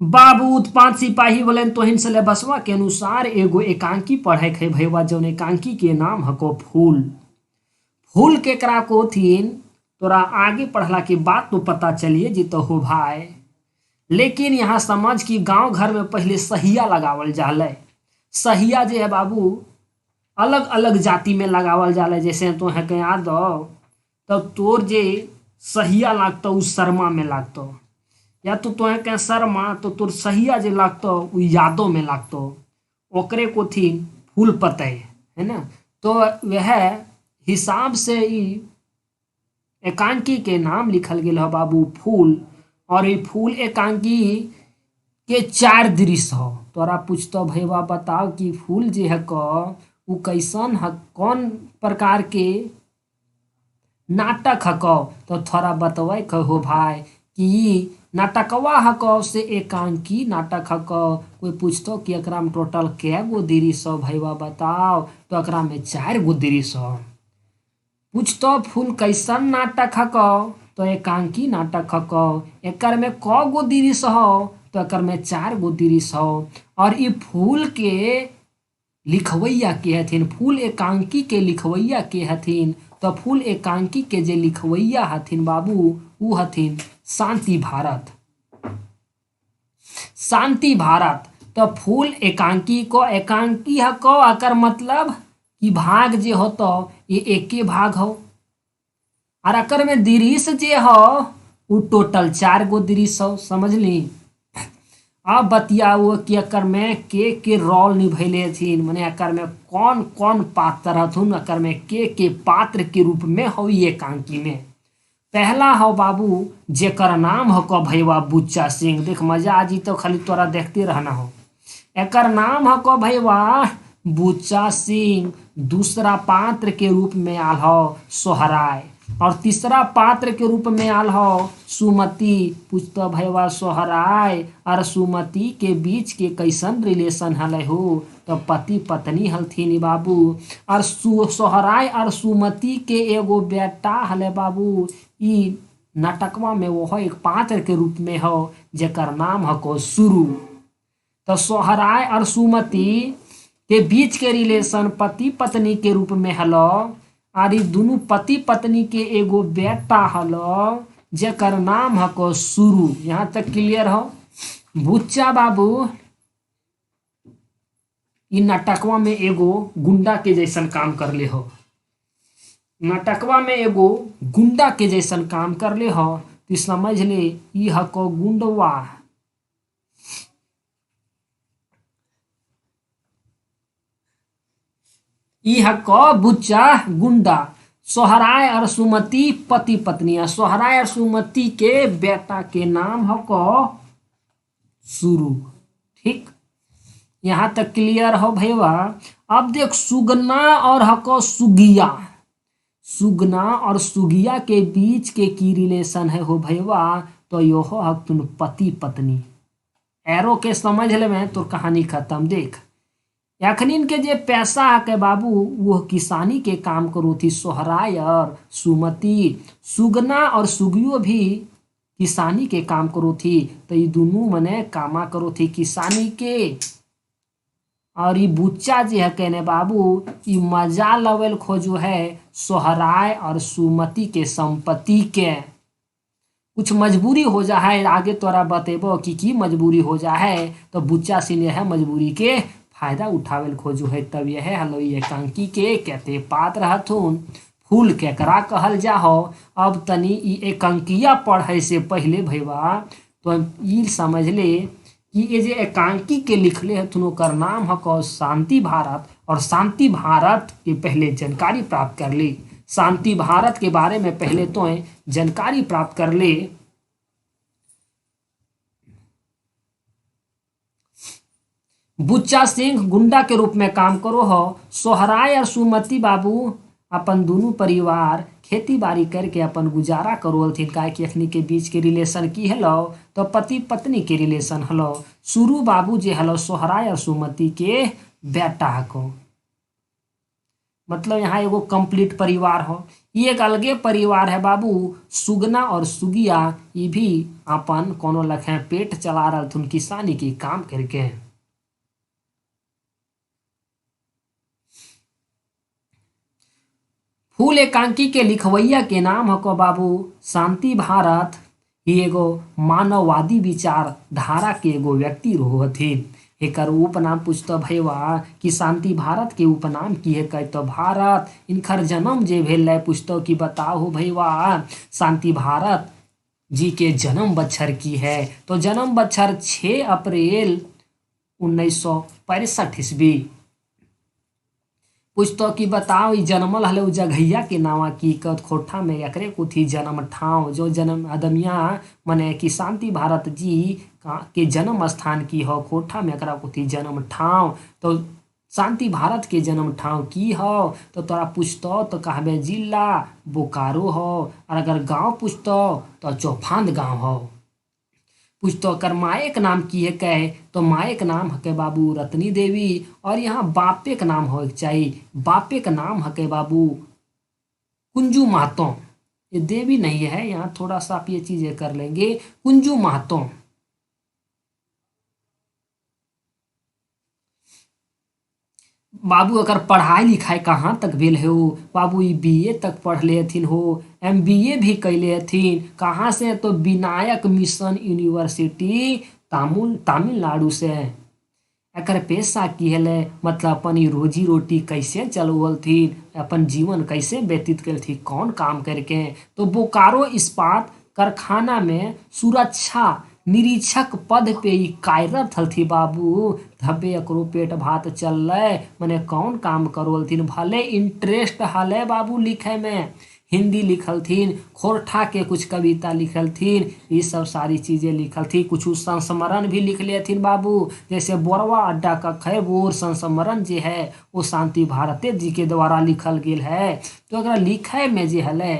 बाबू उत्पात सिपाही बोले तोहिन सिलेबसवा के अनुसार एगो एकांकी पढ़े है भैया जौन एकांकी के नाम हको फूल। फूल केकरा को थीन तोरा आगे पढ़ला के बाद तो पता चलिए जी तो हो भाई। लेकिन यहाँ समझ कि गांव घर में पहले सहिया लगावल जाले। सहिया जे है बाबू अलग अलग जाति में लगावल जाले। जैसे तो है याद हो तब तोर जे सहिया लागतो उ शर्मा में लागतो, या तो तोहे के शर्मा तो तोर सहिया जे लागतो उ यादों में लागतो। ओकरे को थी फूल पतय है ना। तो वह हिसाब से ही एकांकी के नाम लिखल गेल हो बाबू फूल। और ये फूल एकांकी के 4 दृश्य हो। तोरा पूछतो भैया बताओ कि फूल जे है क उ कैसन है, कौन प्रकार के नाटक हको। तो थोड़ा बतवाई कहो भाई कि नाटकवा हको से एकांकी नाटक हको। कोई पूछतो कि एकरा में टोटल कै गो दृश्य हो भैया बताओ, तो एकरा में 4 गो दृश्य हो। पूछतो फूल कैसन नाटक हको, तो एकांकी नाटक हको। एकर में क गो दृश्य हो, तो एकर में 4 गो दृश्य हो। और ई फूल के लिखवैया के हथिन, फूल एकांकी के लिखवैया के हथिन। तो फूल एकांकी के जे लिखवैया हथिन बाबू उ हथिन शांति भारत। शांति भारत। तो फूल एकांकी को एकांकी हको अकर मतलब कि भाग जे होतो ये एके भाग हो। और अकर में दृश्य जे हो उ टोटल 4 गो दृश्य हो। समझ ली। अब बतियाओ कि एकर में के रोल निभैले हथिन, माने एकर में कौन कौन पात्र हथुन, एकर में के पात्र के रूप में हो ये एकांकी में। पहला हो बाबू जेकर नाम हो को भैया बुच्चा सिंह। देख मजा आ जी तो खाली तोरा देखते रहना हो। एकर नाम हो को भैया बुच्चा सिंह। दूसरा पात्र के रूप में आल हो सोहराय। और तीसरा पात्र के रूप में आल हो सुमति। पूछतो भैया सोहराय और सुमति के बीच के कैसन रिलेशन हले हो, तो पति पत्नी हलथिन बाबू। और सोहराय और सुमति के एगो बेटा हले बाबू। ई नाटकवा में वो एक पात्र के रूप में हो जेकर नाम हको सुरु। तो सोहराय और सुमति के बीच के रिलेशन पति पत्नी के रूप में हलो। और दोनों पति पत्नी के एगो बेटा हलो जेकर नाम हको सुरु। यहाँ तक क्लियर हो। बुच्चा बाबू इ नाटकवा में एगो गुंडा के जैसन काम कर ले हो। नाटकवा में एगो गुंडा के जैसन काम कर ले हो। तो समझ ले इ हको गुंडवा। इ हको बुच्चा गुंडा। सोहराय और सुमति पति पत्नी। सोहराय और सुमति के बेटा के नाम हको सुरु। ठीक, यहाँ तक क्लियर हो भैया। अब देख सुगना और हको सुगिया। सुगना और सुगिया के बीच के की रिलेशन है हो भैया, तो यो हो हक तुम पति पत्नी। एरो के समझ ले में तो कहानी खत्म। देख अखनिन के जे पैसा के बाबू वो किसानी के काम करो थी सोहराय और सुमति। सुगना और सुगियो भी किसानी के काम करो थी। तो ये दोनों मने कामा करो थी किसानी के। और ये बुच्चा जे है कहने बाबू ये मजा लेवल खोजो है सोहराय और सुमति के संपत्ति के। कुछ मजबूरी हो जा है आगे तोरा बतेबो कि मजबूरी हो जा है। तो बुच्चा सिंह है मजबूरी के फायदा उठावेल खोजो है। तब यह हलो एकांकी के कहते पात्र हथुन। फूल केकरा कहल जा हो। अब तनी ई एकांकिया पढ़े से पहले भैया तो ई समझ ले कि ये जे एकांकी के लिखले हथुन ओकर नाम हको शांति भारत। और शांति भारत के पहले जानकारी प्राप्त कर ली। शांति भारत के बारे में पहले तो जानकारी प्राप्त कर ले। बुच्चा सिंह गुंडा के रूप में काम करो हो। सोहराय और सुमति बाबू अपन दोनों परिवार खेती बाड़ी करके अपन गुजारा करो थी। काय कि अखनी के बीच के रिलेशन की हलो, तो पति पत्नी के रिलेशन हलो। सुरु बाबू जे हलो सोहराय और सुमति के बेटा हको। मतलब यहाँ एगो कंप्लीट परिवार हो। ये एक अलगे परिवार है बाबू। सुगना और सुगिया ये भी अपन कोनो लखे पेट चला रहथुन किसानी के काम करके। फूल एकांकी के लिखवैया के नाम हको बाबू शांति भारत। ही एगो मानववादी विचार धारा के एगो व्यक्ति रहो हथिन। एकर उपनाम पूछतो भैया कि शांति भारत के उपनाम की है कहतो भारत। इनकर जन्म जे भेल है पूछतो कि बताओ भैया शांति भारत जी के जन्म बच्छर की है। तो जन्म बच्छर 6 अप्रैल 1965 ईस्वी। पूछतो कि बताओ ई जन्मल हले उ जगहिया के नावा की कत खोठा में एकरे कुथी जन्म ठाव जो जन्म अदमिया मने कि शांति भारत जी के जन्म स्थान की हो खोठा में एकरा कुथी जन्म ठाव। तो शांति भारत के जन्म ठाव की हो तो तोरा पूछतो तो कहबे जिला बोकारो हो। और अगर गांव पूछतो तो चौफांद गांव हो। पूछतो कर माए के नाम की है कहे तो माए के नाम हके बाबू रत्नी देवी। और यहाँ बापे का नाम हो चाहिए। बापे का नाम हके बाबू कुंजू महतो। ये देवी नहीं है यहाँ थोड़ा सा आप ये चीजें कर लेंगे कुंजू महतो। बाबू अगर पढ़ाई लिखाई कहाँ तक भेल है हो बाबू ई बीए तक पढ़ ले हथिन हो। एमबीए भी कैले हथिन कहाँ से तो विनायक मिशन यूनिवर्सिटी तमिलनाडु से। एकर पेशा की हले मतलब अपन ई रोजी रोटी कैसे चलवलथिन अपन जीवन कैसे व्यतीत करथिन कौन काम करके। तो बोकारो इस्पात कारखाना में सुरक्षा निरीक्षक पद पे ही कार्यरत हलथी बाबू। धब्बे एकरो पेट भात चलले मने कौन काम करोलथिन भले इंटरेस्ट हले बाबू लिखे में। हिंदी लिखलथिन खोरठा के कुछ कविता लिखलथिन ये सब सारी चीजें लिखलथिन। कुछ संस्मरण भी लिख लेथिन बाबू जैसे बोरवा अड्डा का खैबोर संस्मरण जे है वो शांति भारते जी के द्वारा लिखल गेल है। तो अगर लिखे में जे हले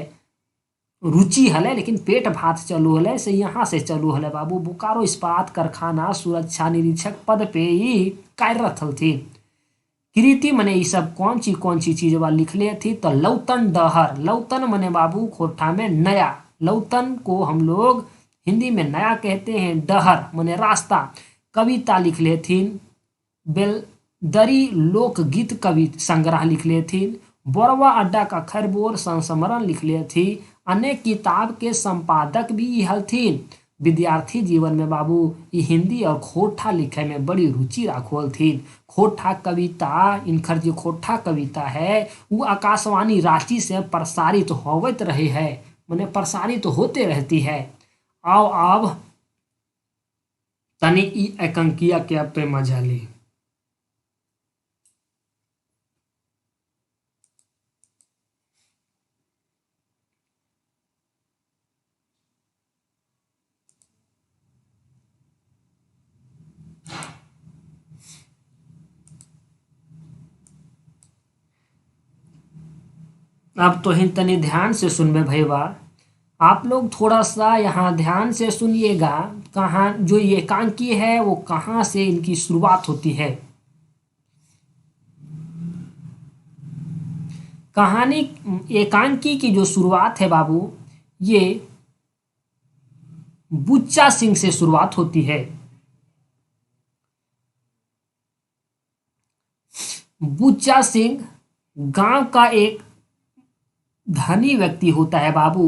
रुचि हले लेकिन पेट भात चलू हले से यहाँ से चलू हले बाबू। बोकारो इस्पात कारखाना सुरक्षा निरीक्षक पद पे ही कार्यरत हलथिन। कृति मने ये सब कौन सी चीज बा लिख ले थी तो लौतन डहर। लौतन मने बाबू खोठा में नया। लौतन को हम लोग हिंदी में नया कहते हैं। डहर मने रास्ता। कविता लिख लेथिन बेलदरी लोकगीत कवि संग्रह लिख लेथिन। बोरवा अड्डा का खैरबोर संस्मरण लिख लेथी। अनेक किताब के संपादक भी हलथिन। विद्यार्थी जीवन में बाबू ये हिंदी और खोठा लिखे में बड़ी रुचि राखल थी। खोठा कविता इनकर जो खोठा कविता है वो आकाशवाणी रांची से प्रसारित होवत रहे है माने प्रसारित होते रहती है। आओ अब तनी ई एकांकिया के पे मजा ली। अब तो हिन तनी ध्यान से सुनबे भैया। आप लोग थोड़ा सा यहाँ ध्यान से सुनिएगा। कहाँ जो ये एकांकी है वो कहाँ से इनकी शुरुआत होती है। कहानी एकांकी की जो शुरुआत है बाबू ये बुच्चा सिंह से शुरुआत होती है। बुच्चा सिंह गांव का एक धनी व्यक्ति होता है बाबू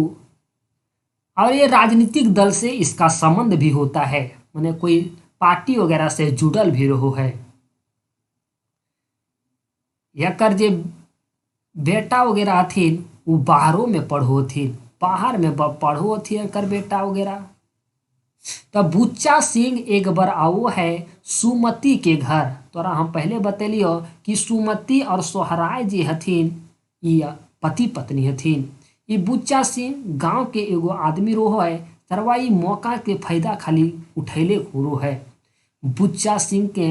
और ये राजनीतिक दल से इसका संबंध भी होता है माने कोई पार्टी वगैरह से जुड़ल भी रहो है। यकर जे बेटा वगैरह हथिन वो बाहरों में पढ़ो थीन। बाहर में पढ़ो थी यकर बेटा वगैरह। तब बुच्चा सिंह एक बार आओ है सुमति के घर। तोरा हम पहले बतेलियो कि सुमति और सोहराय जी हथिन ये पति पत्नी हथिन। ये बुच्चा सिंह गांव के एगो आदमी रहो है तरवा ई मौका के फायदा खाली उठैले घूरो है। बुच्चा सिंह के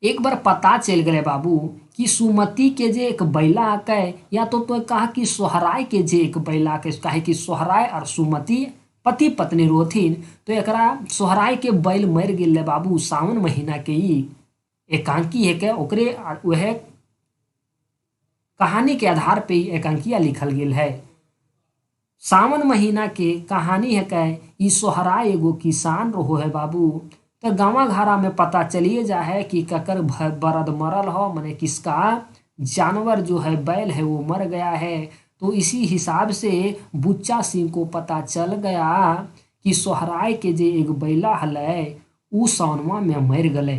एक बार पता चल गए बाबू कि सुमति के जे एक बैला आके या तो कहा कि सोहराय के जे एक बैला के कहे कि सोहराय और सुमति पति पत्नी रोथिन। तो एकरा सोहराय के बैल मर गेल बाबू सावन महीना के ही एकांकी है के ओकरे वह कहानी के आधार पे ही एकांकिया लिखल गेल है। सावन महीना के कहानी है कै ई सोहराय एगो किसान रहो है बाबू। तो गाँव घारा में पता चलिए जा है कि ककर बरद मरल हो, मैंने किसका जानवर जो है बैल है वो मर गया है। तो इसी हिसाब से बुच्चा सिंह को पता चल गया कि सोहराय के जे एक बैला हलै उ सावनवा में मर गले।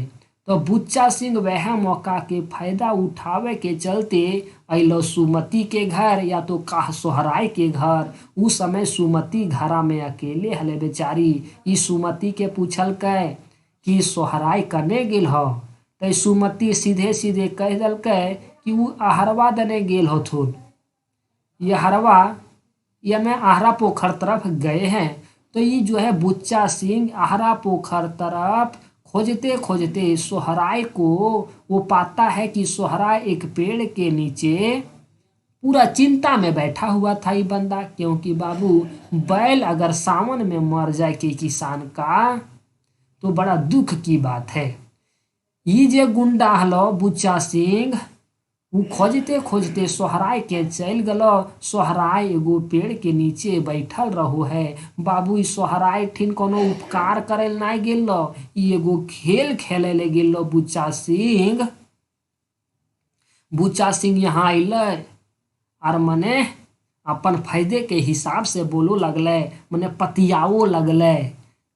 तो बुच्चा सिंह वह मौका के फायदा उठावे के चलते अलो सुमति के घर या तो काह सोहराय के घर। उस समय सुमति घरा में अकेले हले बेचारी। ई सुमति के पूछल कि सोहराय कने गेल हो। तो सुमति सीधे सीधे कह दलकै कि उ आहरवा दने गेल होथुन। ये हरवा या में आहरा पोखर तरफ गए हैं। तो ये जो है बुच्चा सिंह आहरा पोखर तरफ खोजते खोजते सोहराय को वो पाता है कि सोहराय एक पेड़ के नीचे पूरा चिंता में बैठा हुआ था ये बंदा। क्योंकि बाबू बैल अगर सावन में मर जाए कि किसान का तो बड़ा दुख की बात है। ये जे गुंडा हलो बुच्चा सिंह वो खोजते खोजते सोहराय के चल गलो। सोहराय एगो पेड़ के नीचे बैठल रहो है बाबू। ई सोहराय ठिन कोनो उपकार करे नहीं गेलो, ई एगो खेल खेले ले गेलो बुच्चा सिंह। बुच्चा सिंह यहाँ अइले और मने अपन फायदे के हिसाब से बोलो लगले, मने पतियाओ लगले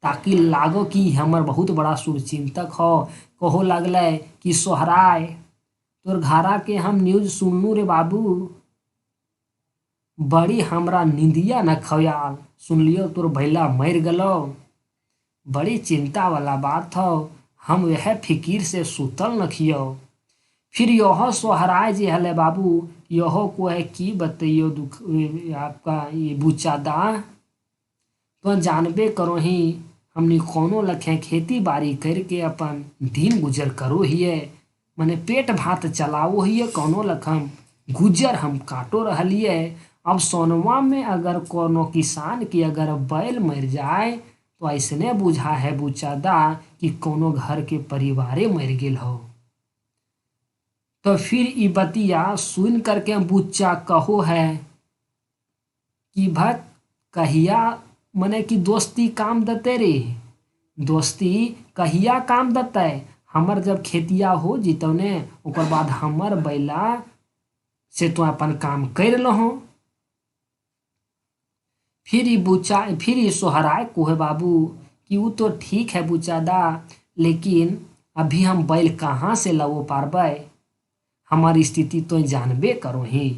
ताकि लागो कि हमर बहुत बड़ा शुभचिंतक हो। कहो लगले कि सोहराय तोर घरा के हम न्यूज सुनलू रे बाबू, बड़ी हमरा निंदिया न खयाल सुनलियो तोर भैला मर गलो। बड़ी चिंता वाला बात हो, हम वह फिकीर से सुतल न खियो। फिर यह सोहराय जे हले बाबू यह को है कि बतइयो दुख आपका ये बुच्चादा। तो जानबे करो ही हमनी कोनो लखे खेती बाड़ी करके अपन दिन गुजर करो हिये, मने पेट भात चलाओ हिये। कोनो लखम गुजर हम काटो रहलिए। अब सोनवा में अगर कोनो किसान की अगर बैल मर जाए तो ऐसने बुझा है बुच्चादा कि कोनो घर के परिवारे मर गेल हो। तो फिर ई बतिया सुन करके बुच्चा कहो है कि भक कहिया मने कि दोस्ती काम दते रे, दोस्ती कहिया काम दते। हमर जब खेतिया हो जीतो ने ओकर बाद हमर बैला से तो अपन काम कर लहो। फिर ई सोहराय को है बाबू कि वो तो ठीक है बुच्चादा, लेकिन अभी हम बैल कहाँ से लवो पारबै, हमारी स्थिति तो जानबे करो ही।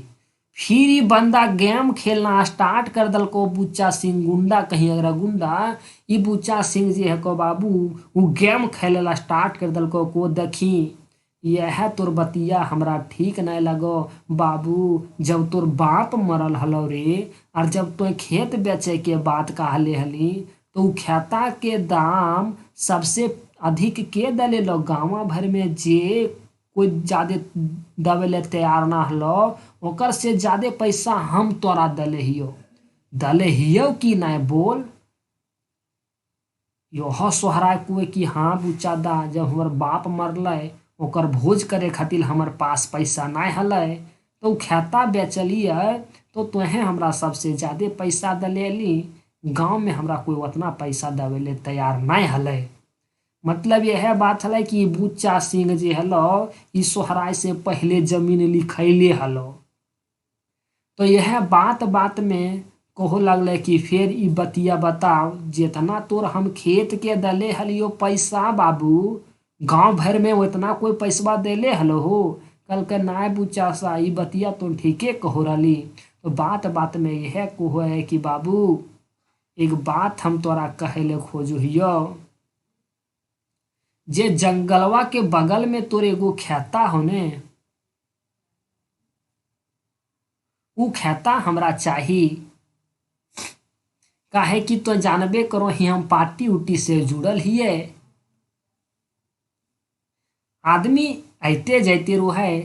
फिर ई बंदा गेम खेलना स्टार्ट कर दल को बुच्चा सिंह गुंडा कहीं अगर गुंडा। ई बुच्चा सिंह जी है को बाबू वो गेम खेलेला स्टार्ट कर दल को देखी यह तोर बतिया हमरा ठीक नहीं लगो बाबू। जब तोर बाप मरल हलो रे और जब तो खेत बेचे के बात कहले हली तो उ खेता के दाम सबसे अधिक के दले लो गाँव भर में। जे कोई ज्यादा दबे ले तैयार ना हलो ओकर से ज्यादा पैसा हम तोरा दले हियो कि नहीं बोल। यह सोहराय कुए कि हाँ बुच्चादा जब हमर बाप मरले ओकर भोज करे खातिर हमर पास पैसा नहीं हलै तो खेता बेचलिए तो तुहे हमरा सबसे ज्यादा पैसा दलेली। गाँव में हमरा कोई उतना पैसा देवे ले तैयार नहीं हलै। मतलब यह बात हलै कि बुच्चा सिंह जे हलो ई सोहराय से पहले जमीन लिखैले हलो। तो यह बात में कहो लगले कि फिर ई बतिया बताओ जितना तोर हम खेत के दले हलियो पैसा बाबू गांव भर में उतना कोई पैसा देले हलो हो। कल के नाय बुच्चा सा ई बतिया तो ठीके कहो रही। तो बात में यह कहो है कि बाबू एक बात हम तोरा कहे ले खोजो हियो। जे जंगलवा के बगल में तोर एगो खेता होने उ खेता हमरा चाही। काहे कि तो जानबे करो ही हम पार्टी उटी से जुड़ल हिये। आदमी आते जाते रहे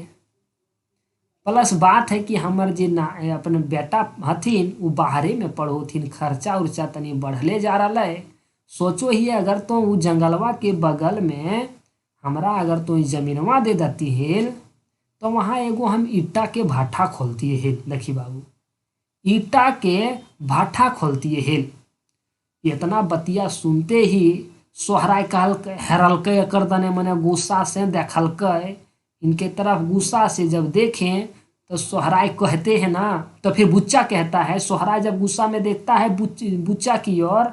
प्लस बात है कि हमर जे अपने बेटा हथिन वो बाहरे में पढ़ोथिन, खर्चा उर्चा तनी बढ़ले जा रहा है। सोचो ही अगर तो वो जंगलवा के बगल में हमरा अगर तो जमीनवा दे देती है तो वहाँ एगो हम ईटा के भाटा खोलती है लखी बाबू, ईटा के भाटा खोलती है। इतना बतिया सुनते ही सोहराय कहल हेरलकै एकर दने मने गुस्सा से देखलकै, इनके तरफ गुस्सा से जब देखें तो सोहराय कहते हैं ना, तो फिर बुच्चा कहता है, सोहराय जब गुस्सा में देखता है बुच्चा की ओर,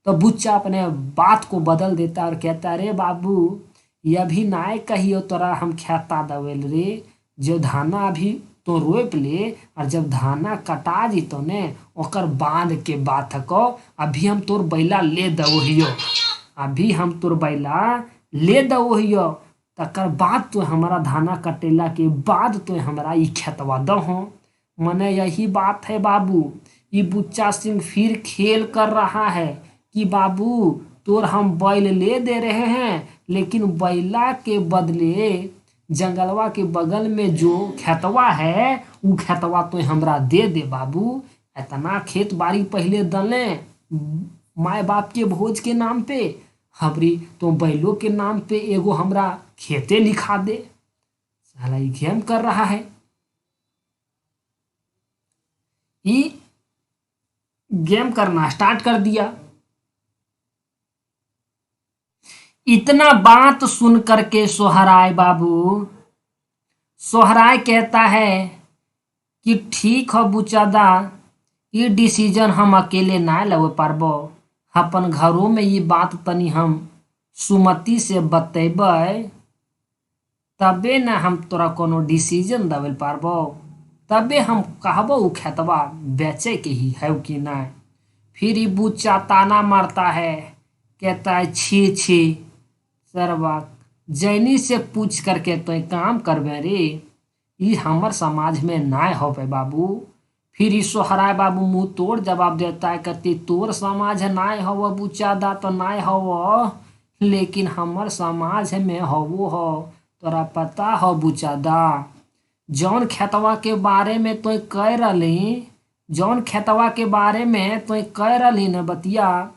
तो बुच्चा अपने बात को बदल देता है और कहता है, अरे बाबू ये अभी नाय कहियो तोरा हम खेता दवेल रे, जो धाना अभी तो रोप ले और जब धाना कटा जितो ने ओकर बाद के बात को, अभी हम तोर बैला ले दवहियो, अभी हम तोर बैला ले दवहियो, तकर बाद तो हमारा धाना कटेला के बाद तो हमारा ई खेतवा दहो। मने यही बात है बाबू। ये बुच्चा सिंह फिर खेल कर रहा है कि बाबू तोर हम बैल ले दे रहे हैं, लेकिन बैला के बदले जंगलवा के बगल में जो खेतवा है वो खेतवा तो हमरा दे दे बाबू। इतना खेत बाड़ी पहले दले माए बाप के भोज के नाम पे, हबरी तो बैलों के नाम पे एगो हमरा खेते लिखा दे। साला ये गेम कर रहा है। ये गेम करना स्टार्ट कर दिया। इतना बात सुन करके सोहराय बाबू, सोहराय कहता है कि ठीक हो बुचादा, ये डिसीजन हम अकेले ना लेवे पारबो, अपन घरों में ये बात तनी हम सुमति से बतेबै, तबे ना हम तोरा कोनो डिसीजन देवे पारबो, तबे हम कहबो उ खेतवा बेचे के ही है कि ना। फिर ये बुच्चा ताना मारता है, कहता है छी छी सरवा, जैनी से पूछ करके तो काम करबे रे, ये हमर समाज में ना हो पे बाबू। फिर ई सोहराय बाबू मुंह तोड़ जवाब देता है, कहती तोर समाज ना हो बुचादा तो ना हो, लेकिन हमर समाज में होवो हो, तोरा पता हो बुचादा, जौन खेतवा के बारे में तो कह रही, जौन खेतवा के बारे में तो कह रही न बतिया,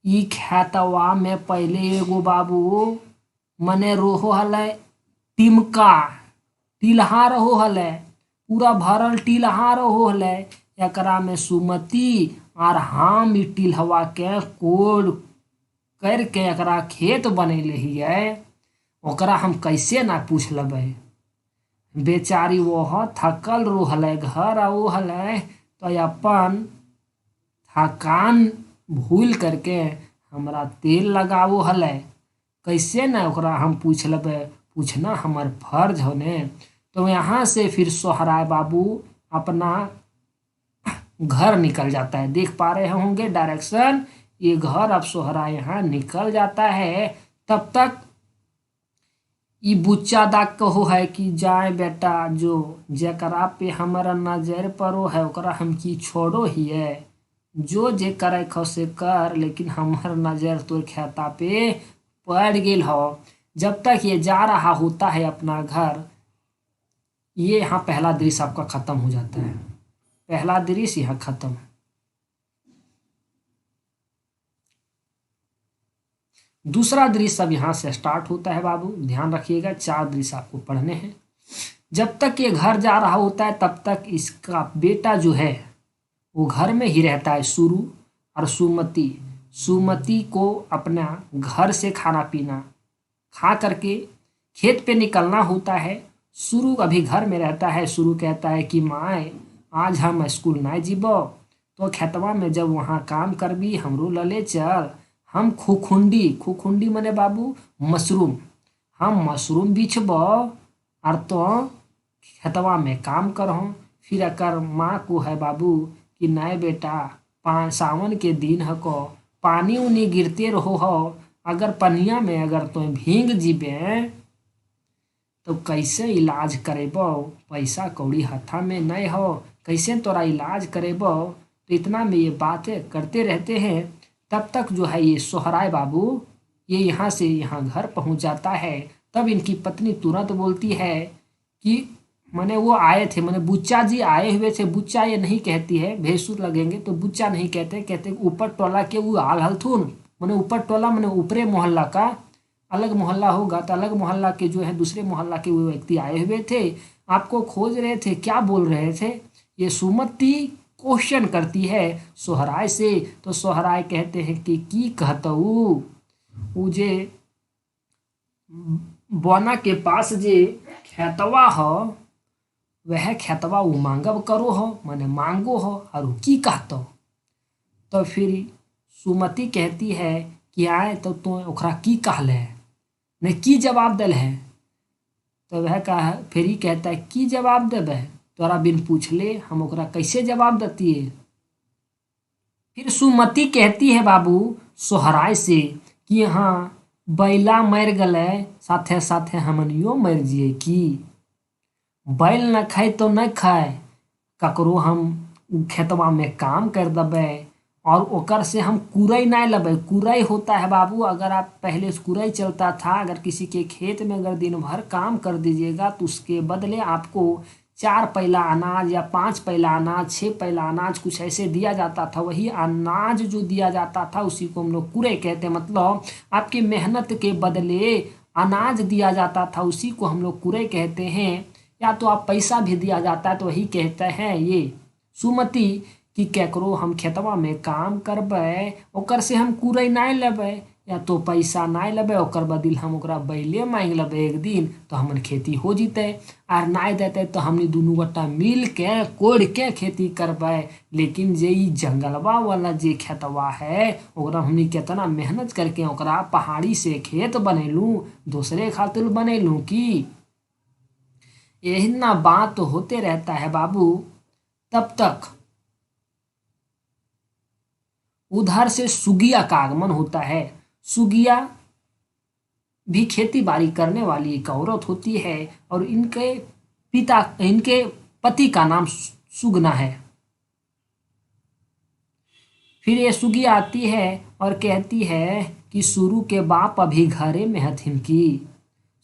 ई खेतवा में पहले एगो बाबू मने रोहो हले टिमका, टिलहा रहो हले, पूरा भरल टिलहा रहो हले, एकरा में सुमति और हम ई टिलहवा के कोड़ करके एकरा खेत बनैले हियै, ओकरा हम कैसे ना पूछ लेबै। बेचारी वह थकल रहले, घर आओ हले तो अपन थकान भूल करके हमरा तेल लगाओ हले, कैसे ना ओकरा हम पूछ लेबै, पूछना हमार फर्ज होने। तो यहाँ से फिर सोहराय बाबू अपना घर निकल जाता है। देख पा रहे होंगे डायरेक्शन, ये घर अब सोहराय यहाँ निकल जाता है। तब तक ई बुच्चा दाग कहो है कि जाए बेटा, जो जेकरा पे हमारा नजर पड़ो है ओकरा हम की छोड़ो ही है, जो जे करे खो से कर, लेकिन हमार नजर तो खेता पे पड़ गेल हो। जब तक ये जा रहा होता है अपना घर, ये यहाँ पहला दृश्य आपका खत्म हो जाता है। पहला दृश्य यहाँ खत्म। दूसरा दृश्य अब यहाँ से स्टार्ट होता है बाबू, ध्यान रखिएगा, 4 दृश्य आपको पढ़ने हैं। जब तक ये घर जा रहा होता है तब तक इसका बेटा जो है वो घर में ही रहता है, सुरु और सुमति। सुमति को अपना घर से खाना पीना खा करके खेत पे निकलना होता है। सुरु अभी घर में रहता है। सुरु कहता है कि माए आज हम स्कूल ना जीबो, तो खेतवा में जब वहाँ काम करबी हमरो लले चल, हम खुखुंडी मने बाबू मशरूम, हम मशरूम बिछबो और तो खेतवा में काम करहो। फिर अकर माँ को है बाबू कि नहीं बेटा, सावन के दिन हको पानी उनी गिरते रहो हो, अगर पनिया में अगर तो भींग जीबे तो कैसे इलाज करेबो, पैसा कौड़ी हथा में नहीं हो, कैसे तोरा इलाज करेबो। तो इतना में ये बातें करते रहते हैं। तब तक जो है ये सोहराय बाबू ये यहाँ से यहाँ घर पहुँच जाता है। तब इनकी पत्नी तुरंत बोलती है कि मैंने वो आए थे, मैंने बुच्चा जी आए हुए थे। बुच्चा ये नहीं कहती है, भेसुर लगेंगे तो बुच्चा नहीं कहते, कहते ऊपर टोला के वो आल हलथुन, मैंने ऊपर टोला मैंने ऊपरे मोहल्ला का, अलग मोहल्ला होगा तो अलग मोहल्ला के जो है दूसरे मोहल्ला के वो व्यक्ति आए हुए थे आपको खोज रहे थे, क्या बोल रहे थे? ये सुमति क्वेश्चन करती है सोहराय से। तो सोहराय कहते हैं कि की कहतऊ उजे बौना के पास जे खेतवा ह वह खेतवा उ मांगब करो हो, माने मांगो हो, और की कहतो। तो फिर सुमति कहती है कि आए तो ओकरा की कहले ने की जवाब दिल है। तो वह कहा, फिर ही कहता है की जवाब देबे, तोरा बिन पूछले हम ओकरा कैसे जवाब देतिए। फिर सुमति कहती है बाबू सोहराय से कि हाँ बैला मर गले, साथे साथे हमनियो मर जिए की। बैल न खाए तो न खाए, ककरो हम खेतवा में काम कर देबे और ओकर से हम कुरई नहीं लेबे। कुरई होता है बाबू, अगर आप पहले कुरई चलता था, अगर किसी के खेत में अगर दिन भर काम कर दीजिएगा तो उसके बदले आपको 4 पैला अनाज या 5 पैला अनाज, 6 पैला अनाज कुछ ऐसे दिया जाता था। वही अनाज जो दिया जाता था उसी को हम लोग कुरई कहते हैं। मतलब आपकी मेहनत के बदले अनाज दिया जाता था, उसी को हम लोग कुरई कहते हैं। या तो आप पैसा भी दिया जाता है तो वही कहते हैं ये सुमति कि केकरो हम खेतवा में काम करबै ओकर से हम कुरई नहीं लेबै, या तो पैसा नहीं लेबै, ओकर बदल हम ओकरा बैले मांग लेबै एक दिन, तो हमन खेती हो जीते। आर नहीं देते तो हमनी दुनू गोटा मिल के कोड़ के खेती करबै। लेकिन जे ई जंगलवा वाला जे खेतवा है ओकरा हमनी कितना मेहनत करके ओकरा पहाड़ी से खेत बनेलू, दूसरे खातिर बनेलू की। यही ना बात होते रहता है बाबू। तब तक उधर से सुगिया का आगमन होता है। सुगिया भी खेती बाड़ी करने वाली एक औरत होती है और इनके पति का नाम सुगना है। फिर ये सुगिया आती है और कहती है कि शुरू के बाप अभी घरे में हथिन की।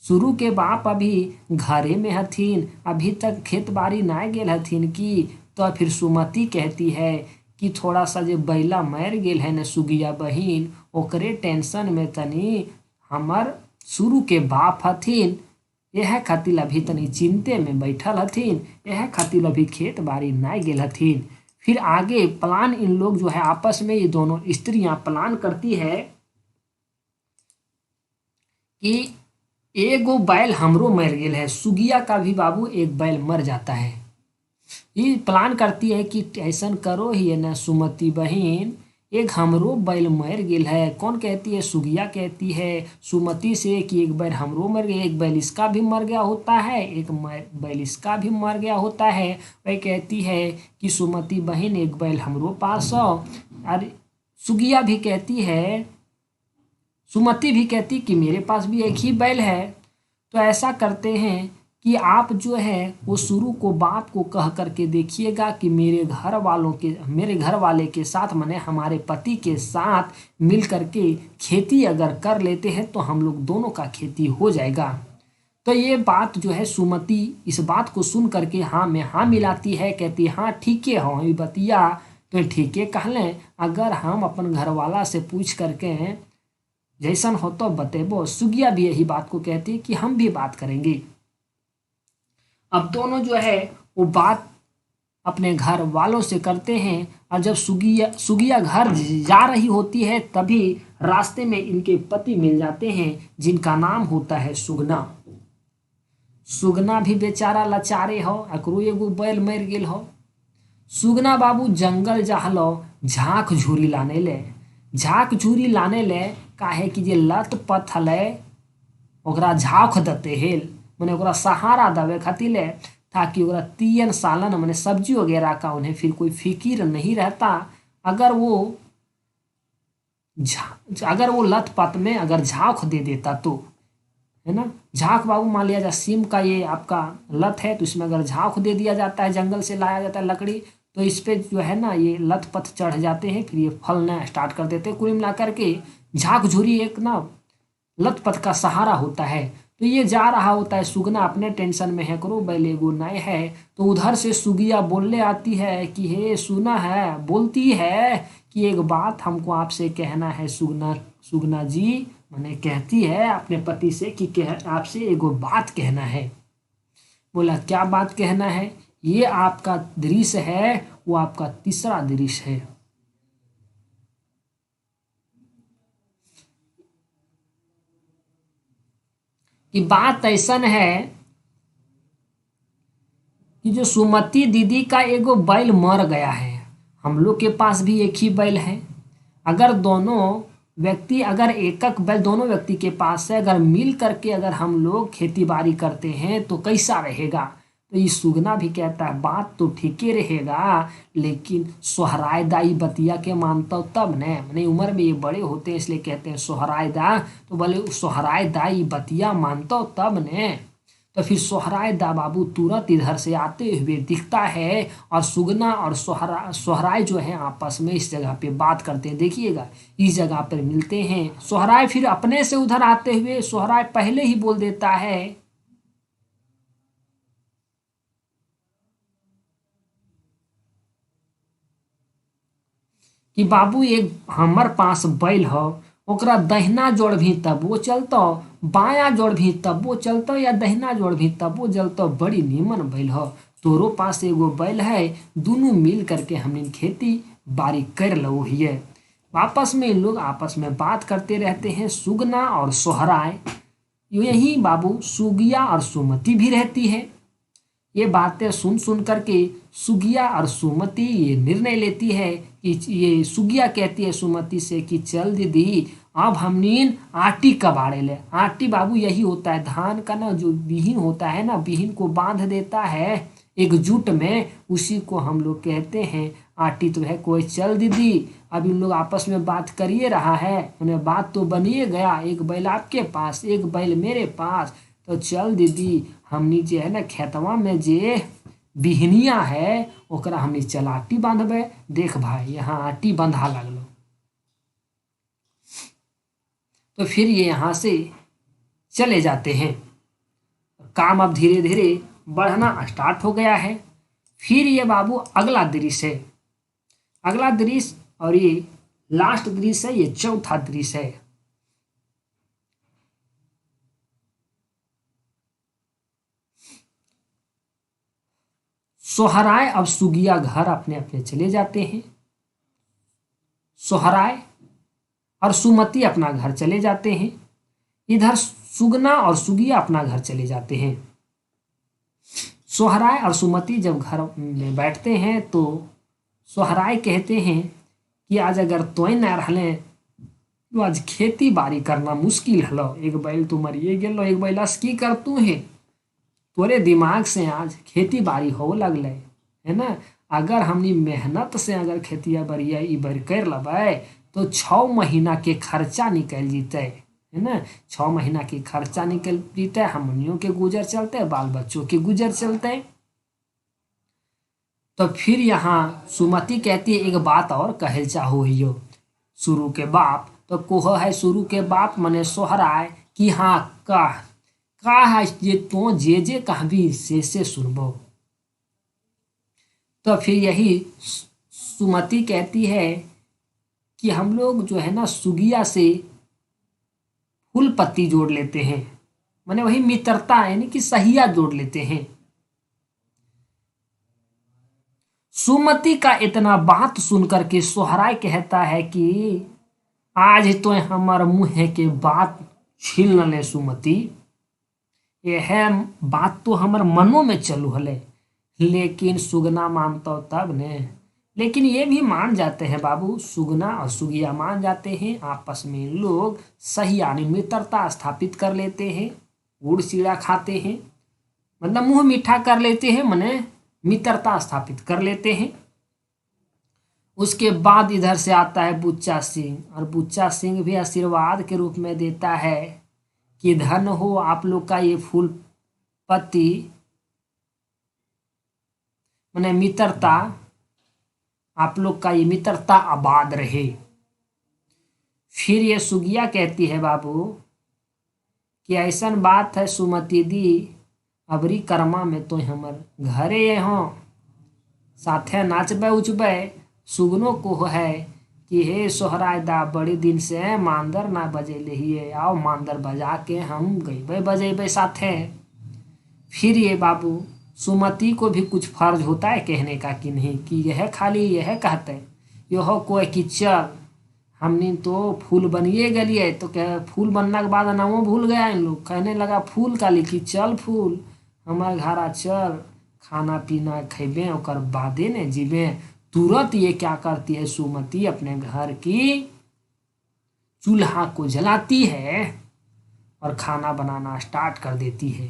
शुरू के बाप अभी घरे में हथिन, अभी तक खेत बाड़ी ना गेल हथिन की। तो फिर सुमति कहती है कि थोड़ा सा जो बैला मर गेल है न सुगिया बहिन, ओकरे टेंशन में तनी हमर शुरू के बाप हथिन, यह खातिर अभी तनी चिंते में बैठल हथिन, यह खातिर अभी खेत बाड़ी ना गेल हथिन। फिर आगे प्लान इन लोग जो है आपस में, ये दोनों स्त्रियां प्लान करती है कि एगो बैल हमरो मर गेल है। सुगिया का भी बाबू एक बैल मर जाता है। ये प्लान करती है कि ऐसन करो ही है ना सुमति बहन, एक हमरो बैल मर गेल है। कौन कहती है? सुगिया कहती है सुमति से कि एक बैल हमरो मर गया, एक बैल इसका भी मर गया होता है, एक बैल इसका भी मर गया होता है। वह कहती है कि सुमति बहन एक बैल हमरो पास हो। और सुगिया भी कहती है, सुमति भी कहती कि मेरे पास भी एक ही बैल है। तो ऐसा करते हैं कि आप जो है वो शुरू को बाप को कह करके देखिएगा कि मेरे घर वाले के साथ, माने हमारे पति के साथ मिल करके खेती अगर कर लेते हैं तो हम लोग दोनों का खेती हो जाएगा। तो ये बात जो है सुमति इस बात को सुन करके हाँ में हाँ मिलाती है, कहती हाँ ठीक है हो बतिया तो ठीक है कह लें, अगर हम अपन घर वाला से पूछ करके जैसन हो तो बतेबो। सुगिया भी यही बात को कहती है कि हम भी बात करेंगे। अब दोनों जो है वो बात अपने घर वालों से करते हैं। और जब सुगिया घर जा रही होती है तभी रास्ते में इनके पति मिल जाते हैं जिनका नाम होता है सुगना। सुगना भी बेचारा लाचारे हो, एकरो एगो बैल मर गेल हो। सुगना बाबू जंगल जाहलो झाँक झूरी लाने ले। झाँक झूरी लाने ले काहे कि जे लत पथ हले ओकरा झाँक देते हेल, मैंने ओकरा सहारा देवे खातिर ले, ताकि ओकरा तीन सालन मैंने सब्जी वगैरह का उन्हें फिर कोई फिकिर नहीं रहता। अगर वो लत पथ में अगर झाँक दे देता तो, है ना। झाँक बाबू मान लिया जाए सीम का ये आपका लत है तो इसमें अगर झाँक दे दिया जाता है, जंगल से लाया जाता है लकड़ी, तो इस पे जो है ना ये लत पथ चढ़ जाते हैं, फिर ये फलना स्टार्ट कर देते हैं। कुल मिला करके झाँक झुरी एक ना लत पथ का सहारा होता है। तो ये जा रहा होता है, सुगना अपने टेंशन में है, करो बैल एगो नए है। तो उधर से सुगिया बोलने आती है कि हे सुना है, बोलती है कि एक बात हमको आपसे कहना है सुगना जी, मैंने कहती है अपने पति से कि आपसे एगो बात कहना है। बोला क्या बात कहना है, ये आपका दृश्य है, वो आपका तीसरा दृश्य है। कि बात ऐसन है कि जो सुमति दीदी का एगो बैल मर गया है, हम लोग के पास भी एक ही बैल है। अगर दोनों व्यक्ति, अगर एकक बैल दोनों व्यक्ति के पास है, अगर मिल करके अगर हम लोग खेती बाड़ी करते हैं तो कैसा रहेगा। तो ये सुगना भी कहता है बात तो ठीक ही रहेगा, लेकिन सोहराय दाई बतिया के मानता हूँ तब न, मैंने उम्र में ये बड़े होते हैं इसलिए कहते हैं सोहराय दा, तो बोले सोहराय दाई बतिया मानता हूँ तब न। तो फिर सोहराय दा बाबू तुरंत इधर से आते हुए दिखता है, और सुगना और सोहराय जो है आपस में इस जगह पे बात करते हैं। देखिएगा इस जगह पर मिलते हैं। सोहराय फिर अपने से उधर आते हुए सोहराय पहले ही बोल देता है कि बाबू एक हमर पास बैल हो, ओकरा दहिना जोड़ भी तबो चलतो, बाया जोड़ भी तबो चलतो, या दहिना जोड़ भी तबो चलतो, बड़ी नीमन बैल हो। तोरो पास एगो बैल है, दोनों मिल करके हमने खेती बाड़ी कर लो हिये। आपस में इन लोग आपस में बात करते रहते हैं, सुगना और सोहराय। यही बाबू सुगिया और सुमति भी रहती है। ये बातें सुन सुन करके सुगिया और सुमति ये निर्णय लेती है कि ये सुगिया कहती है सुमति से कि चल दीदी अब हमने आटी कबाड़े ले। आटी बाबू यही होता है धान का ना, जो बीहन होता है ना, बीहन को बांध देता है एक जुट में, उसी को हम लोग कहते हैं आटी। तो है कोई चल दीदी, अब इन लोग आपस में बात करिए रहा है, उन्हें बात तो बनिए गया, एक बैल आपके पास एक बैल मेरे पास, तो चल दीदी हमनी जे है ना खेतवा में जे बिहनिया है ओकरा हमनी चल आटी बांधबे। देख भाई यहाँ आटी बंधा लगलो। तो फिर ये यहाँ से चले जाते हैं। काम अब धीरे धीरे बढ़ना स्टार्ट हो गया है। फिर ये बाबू अगला दृश्य है, अगला दृश्य और ये लास्ट दृश्य है, ये चौथा दृश्य है। सोहराय अब सुगिया घर अपने अपने चले जाते हैं। सोहराय और सुमति अपना घर चले जाते हैं। इधर सुगना और सुगिया अपना घर चले जाते हैं। सोहराय और सुमति जब घर में बैठते हैं तो सोहराय कहते हैं कि आज अगर तोय न रहले तो आज खेती बाड़ी करना मुश्किल हलो, एक बैल तो मरिए गेलो, एक बैलास की करतू है, तोरे दिमाग से आज खेती बाड़ी हो लगले है ना। अगर हमनी मेहनत से अगर खेतिया बड़िया ई बार कर लेबै तो 6 महीना के खर्चा निकल जीते है ना। 6 महीना के खर्चा निकल जीते, हमनियों के गुजर चलते, बाल बच्चों के गुजर चलते। तो फिर यहाँ सुमति कहती है एक बात और कहल चाहो हियो शुरू के बाप। तो कोह है शुरू के बाप मने सोहराय कि हाँ का है ये तो जे कहबी से सुनबो। तो फिर यही सुमति कहती है कि हम लोग जो है ना सुगिया से फूल पत्ती जोड़ लेते हैं, माने वही मित्रता यानी कि सहिया जोड़ लेते हैं। सुमति का इतना बात सुनकर के सोहराय कहता है कि आज तो हमार मुँह के बात छील न ले सुमति, यह बात तो हमार मनो में चलू हले, लेकिन सुगना मानता तब ने। लेकिन ये भी मान जाते हैं बाबू, सुगना और सुगिया मान जाते हैं, आपस में लोग सही यानी मित्रता स्थापित कर लेते हैं, गुड़ चिड़ा खाते हैं, मतलब मुंह मीठा कर लेते हैं, मने मित्रता स्थापित कर लेते हैं। उसके बाद इधर से आता है बुच्चा सिंह, और बुच्चा सिंह भी आशीर्वाद के रूप में देता है कि धन हो आप लोग का ये फूल पत्ती, माने मित्रता, आप लोग का ये मित्रता आबाद रहे। फिर ये सुगिया कहती है बाबू कि ऐसन बात है सुमति दी, अबरी कर्मा में तो हमर घरे हो साथे नाचबे उचबे। सुगनो को है कि हे सोहराय दा बड़े दिन से मांदर ना बजेले हिए, आओ मांदर बजा के हम गईबे बजेबे साथे। फिर ये बाबू सुमति को भी कुछ फर्ज होता है कहने का कि नहीं, कि यह खाली यह कहते यह कोई कि चल हमने तो फूल बनिए गलिए, तो क्या फूल बनने के बाद नामो भूल गया इन लोग, कहने लगा फूल का लिखी चल फूल हमारे घरा चल, खाना पीना खेबे और बादे ने जीवे। तुरंत ये क्या करती है सुमति, अपने घर की चूल्हा को जलाती है और खाना बनाना स्टार्ट कर देती है।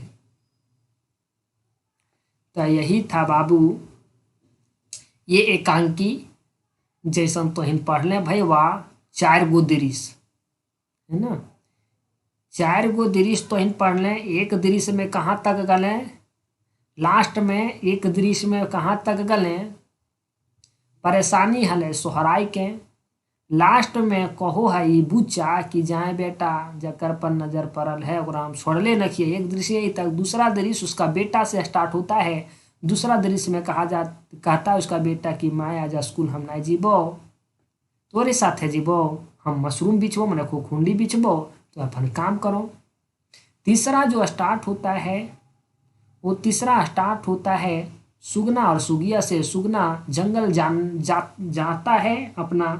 तो यही था बाबू ये एकांकी, जैसन तोहिन पढ़ ले भाई वाह 4 गो दृश्य है ना, 4 गो दृश्य तोहिन पढ़ ले। एक दृश्य में कहाँ तक गले, लास्ट में एक दृश्य में कहाँ तक गले, परेशानी हले सोहराई के, लास्ट में कहो है ई बुच्चा कि जाए बेटा जकर पर नजर पड़ल है ओकरा हम छोड़ले नखिए। एक दृश्य यही तक, दूसरा दृश्य उसका बेटा से स्टार्ट होता है। दूसरा दृश्य में कहता है उसका बेटा कि माँ आज स्कूल हम नहीं जीबो, तोरे साथे जीबो, हम मशरूम बिछबो मैंने खुखुंडी बिछबो, तो अपन काम करो। तीसरा जो स्टार्ट होता है वो तीसरा स्टार्ट होता है सुगना और सुगिया से। सुगना जंगल जाता है अपना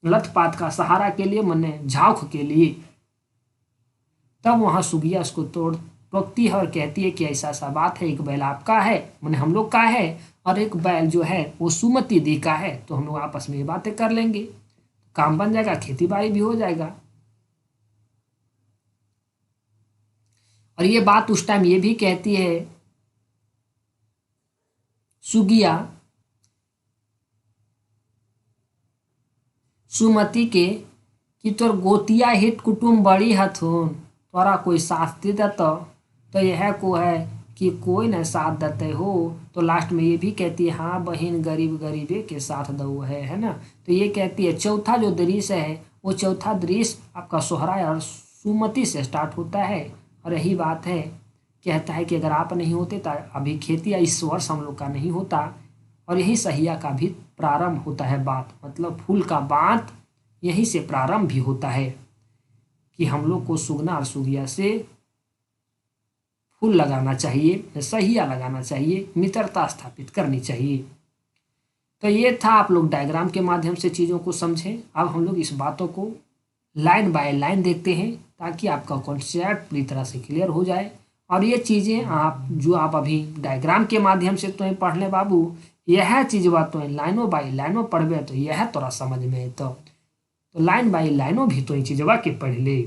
लथपात का सहारा के लिए, मने झाउख के लिए। तब वहां सुगिया उसको टोकती है और कहती है कि ऐसा सा बात है, एक बैल आपका है मने हम लोग का है और एक बैल जो है वो सुमति दी का है, तो हम लोग आपस में ये बातें कर लेंगे, काम बन जाएगा, खेती बाड़ी भी हो जाएगा। और ये बात उस टाइम ये भी कहती है सुगिया सुमति के कि तोर गोतिया हित कुटुम्ब बड़ी हथुन, तोरा कोई साथ दे देता, तो यह को है कि कोई न साथ देते हो। तो लास्ट में ये भी कहती है हाँ बहन गरीब गरीबे के साथ दो है ना। तो ये कहती है चौथा जो दृश्य है वो चौथा दृश्य आपका सोहराय और सुमति से स्टार्ट होता है। और यही बात है, कहता है कि अगर आप नहीं होते तो अभी खेती इस वर्ष हम लोग का नहीं होता। और यही सहिया का भी प्रारंभ होता है बात, मतलब फूल का बात यहीं से प्रारंभ भी होता है कि हम लोग को सुगना और सुगिया से फूल लगाना चाहिए, सहिया लगाना चाहिए, मित्रता स्थापित करनी चाहिए। तो ये था, आप लोग डायग्राम के माध्यम से चीज़ों को समझें। अब हम लोग इस बातों को लाइन बाय लाइन देखते हैं ताकि आपका कॉन्सेप्ट पूरी तरह से क्लियर हो जाए। और ये चीज़ें आप अभी डायग्राम के माध्यम से तो पढ़ लें बाबू, यह चीज़ बात तो लाइनों बाई लाइनों पढ़बे तो यह तोरा समझ में तो लाइन बाई लाइनों भी तो चीज़वा के पढ़ ले।